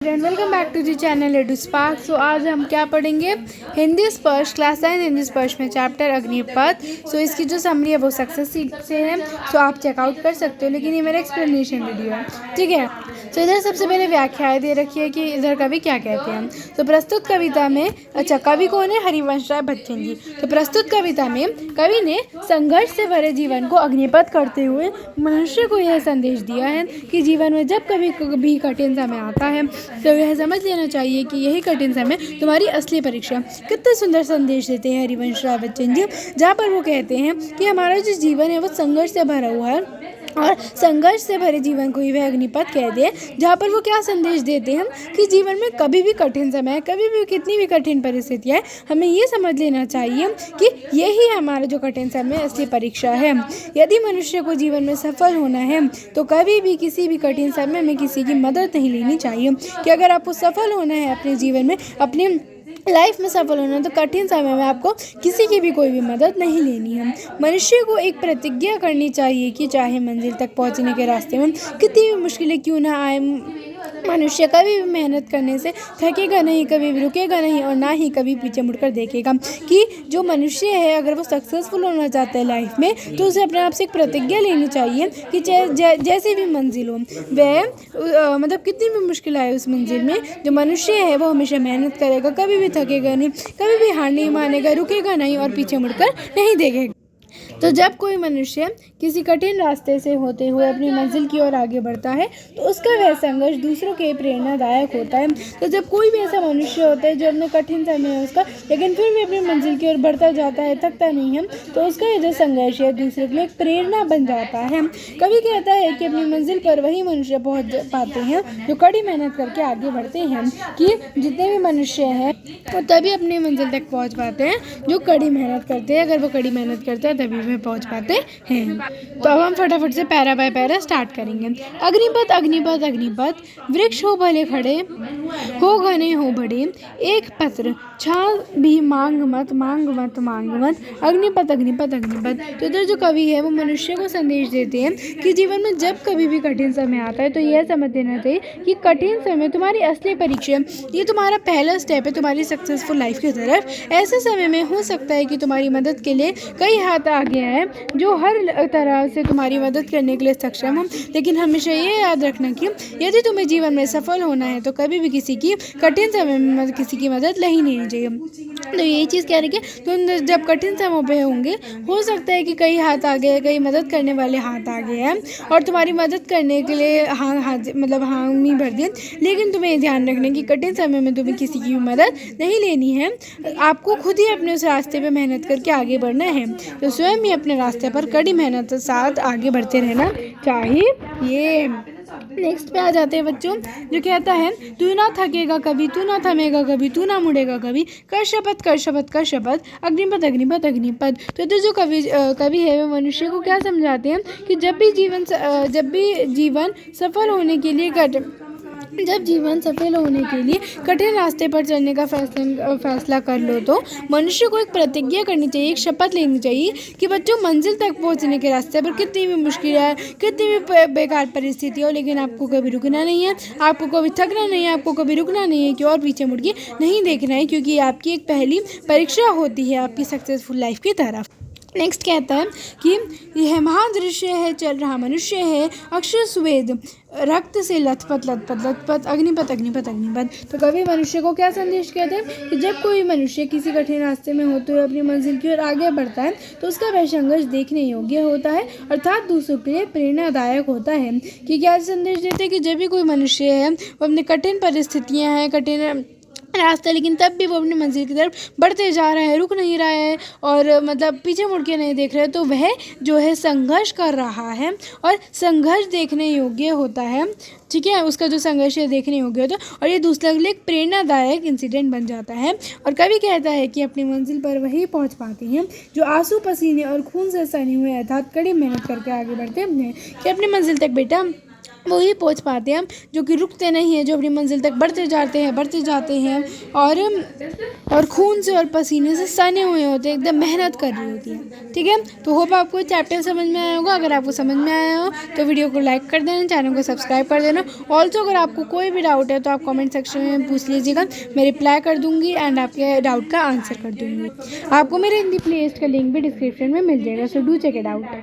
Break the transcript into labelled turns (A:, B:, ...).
A: Welcome back to the channel Edu Spark. So आज हम क्या पढ़ेंगे, हिंदी स्पर्श क्लास 9 हिंदी स्पर्श में चैप्टर अग्निपथ। सो इसकी जो समरी है वो सक्सेस से है, सो आप चेकआउट कर सकते हो, लेकिन ये मेरा एक्सप्लेनेशन वीडियो है, ठीक है। तो इधर सबसे पहले व्याख्याएं दे रखी है कि इधर कवि क्या कहते हैं। तो प्रस्तुत कविता में, अच्छा कवि कौन है, हरिवंश राय बच्चन जी। तो प्रस्तुत कविता में कवि ने संघर्ष से भरे जीवन को अग्निपथ करते हुए मनुष्य को यह संदेश दिया है कि जीवन में जब कभी कठिन समय आता है तो यह समझ लेना चाहिए कि यही कठिन समय तुम्हारी असली परीक्षा। कितना सुंदर संदेश देते हैं हरिवंश राय बच्चन जी, जहाँ पर वो कहते हैं कि हमारा जो जीवन है वो संघर्ष से भरा हुआ है और संघर्ष से भरे जीवन को ही वह अग्निपथ कहते हैं। जहाँ पर वो क्या संदेश देते हैं कि जीवन में कभी भी कठिन समय, कभी भी कितनी भी कठिन परिस्थितियाँ है, हमें ये समझ लेना चाहिए कि यही हमारा जो कठिन समय असली परीक्षा है। यदि मनुष्य को जीवन में सफल होना है तो कभी भी किसी भी कठिन समय में किसी की मदद नहीं लेनी चाहिए। कि अगर आपको सफल होना है अपने जीवन में, अपने लाइफ में सफल होना है, तो कठिन समय में आपको किसी की भी कोई भी मदद नहीं लेनी है। मनुष्य को एक प्रतिज्ञा करनी चाहिए कि चाहे मंजिल तक पहुंचने के रास्ते में कितनी भी मुश्किलें क्यों ना आए, मनुष्य कभी भी मेहनत करने से थकेगा नहीं, कभी भी रुकेगा नहीं और ना ही कभी पीछे मुड़कर देखेगा। कि जो मनुष्य है अगर वो सक्सेसफुल होना चाहता है लाइफ में, तो उसे अपने आप से एक प्रतिज्ञा लेनी चाहिए कि जैसी भी मंजिल हो वह मतलब कितनी भी मुश्किल आए उस मंजिल में, जो मनुष्य है वो हमेशा मेहनत करेगा, कभी भी थकेगा नहीं, कभी भी हार नहीं मानेगा, रुकेगा नहीं और पीछे मुड़कर नहीं देखेगा। तो जब कोई मनुष्य किसी कठिन रास्ते से होते हुए अपनी मंजिल की ओर आगे बढ़ता है तो उसका वह संघर्ष दूसरों के प्रेरणादायक होता है। तो जब कोई भी ऐसा मनुष्य होता है जो अपने कठिन समय है उसका, लेकिन फिर भी अपनी मंजिल की ओर बढ़ता जाता है, थकता नहीं है, तो उसका ये जो संघर्ष है दूसरे के लिए एक प्रेरणा बन जाता है। कवि कहता है कि अपनी मंजिल पर वही मनुष्य पहुँच पाते हैं जो कड़ी मेहनत करके आगे बढ़ते हैं। कि जितने भी मनुष्य हैं वो तभी अपनी मंजिल तक पहुँच पाते हैं जो कड़ी मेहनत करते हैं। अगर वो कड़ी मेहनत करते हैं तभी वे पहुंच पाते हैं। तो अब हम फटाफट से पैरा बाय पैरा स्टार्ट करेंगे। अग्निपथ अग्निपथ अग्निपथ, वृक्ष हो भले खड़े, हो घने हो बड़े, एक पत्र छाल भी मांग मत मांग मत मांग मत, अग्निपथ अग्निपथ अग्निपथ। तो इधर जो कवि है वो मनुष्य को संदेश देते हैं कि जीवन में जब कभी भी कठिन समय आता है तो यह समझ देना चाहिए कि कठिन समय तुम्हारी असली परीक्षा है, ये तुम्हारा पहला स्टेप है तुम्हारी सक्सेसफुल लाइफ की तरफ। ऐसे समय में हो सकता है कि तुम्हारी मदद के लिए कई हाथ आगे आए जो हर तरह से तुम्हारी मदद करने के लिए सक्षम हो, लेकिन हमेशा ये याद रखना कि यदि तुम्हें जीवन में सफल होना है तो कभी भी किसी की कठिन समय में किसी की मदद नहीं लेनी चाहिए। तो ये चीज़ क्या रही है, तुम जब कठिन समय पे होंगे हो सकता है कि कई हाथ आगे, कई मदद करने वाले हाथ आगे हैं और तुम्हारी मदद करने के लिए हामी भर दिए, लेकिन तुम्हें ध्यान रखना कि कठिन समय में तुम्हें किसी की भी मदद नहीं लेनी है। आपको खुद ही अपने उस रास्ते पे मेहनत करके आगे बढ़ना है। तो स्वयं ही अपने रास्ते पर कड़ी मेहनत के साथ आगे बढ़ते रहना चाहिए। नेक्स्ट पे आ जाते हैं बच्चों, जो कहता है तू ना थकेगा कभी, तू ना थमेगा कभी, तू ना मुड़ेगा कभी, कर शपथ कर शपथ कर शपथ, अग्निपथ अग्निपथ अग्निपथ। तो जो कवि है वो मनुष्य को क्या समझाते हैं कि जब भी जीवन सफल होने के लिए कठिन रास्ते पर चलने का फैसला कर लो तो मनुष्य को एक प्रतिज्ञा करनी चाहिए, एक शपथ लेनी चाहिए कि बच्चों मंजिल तक पहुंचने के रास्ते पर कितनी भी मुश्किल है, कितनी भी बेकार परिस्थिति हो, लेकिन आपको कभी रुकना नहीं है, आपको कभी थकना नहीं है, आपको कभी रुकना नहीं है कि और पीछे मुड़ के नहीं देखना है, क्योंकि आपकी एक पहली परीक्षा होती है आपकी सक्सेसफुल लाइफ की तरफ। नेक्स्ट कहता है कि यह महादृश्य है, चल रहा मनुष्य है, अक्षर स्वेद रक्त से लथपथ लथपथ लथपथ, अग्निपथ अग्निपथ अग्निपथ। तो कवि मनुष्य को क्या संदेश कहते हैं कि जब कोई मनुष्य किसी कठिन रास्ते में होते हुए अपनी मंजिल की ओर आगे बढ़ता है तो उसका वह संघर्ष देखने योग्य होता है, अर्थात दूसरों के लिए प्रेरणादायक होता है। कि क्या संदेश देते हैं कि जब भी कोई मनुष्य है वो अपनी कठिन परिस्थितियाँ हैं, कठिन रास्ता, लेकिन तब भी वो अपनी मंजिल की तरफ बढ़ते जा रहा है, रुक नहीं रहा है और पीछे मुड़ के नहीं देख रहा है, तो वह जो है संघर्ष कर रहा है और संघर्ष देखने योग्य होता है, ठीक है। उसका जो संघर्ष है देखने योग्य होता है और ये दूसरे के लिए एक प्रेरणादायक इंसिडेंट बन जाता है। और कवि कहता है कि अपनी मंजिल पर वही पहुंच पाते हैं जो आंसू पसीने और खून से सने हुए अर्थात कड़ी मेहनत करके आगे बढ़ते हैं। कि अपनी मंजिल तक बेटा वही पहुंच पाते हैं हम, जो कि रुकते नहीं हैं, जो अपनी मंजिल तक बढ़ते जाते हैं और खून से और पसीने से सने हुए होते हैं, एकदम मेहनत कर रही होती है। ठीक है, तो होप आपको चैप्टर समझ में आया होगा। अगर आपको समझ में आया हो तो वीडियो को लाइक कर देना, चैनल को सब्सक्राइब कर देना। ऑल्सो अगर आपको कोई भी डाउट है तो आप कमेंट सेक्शन में पूछ लीजिएगा, मैं रिप्लाई कर दूँगी एंड आपके डाउट का आंसर कर दूँगी। आपको मेरे हिंदी प्लेलिस्ट का लिंक भी डिस्क्रिप्शन में मिल जाएगा, so do check it out.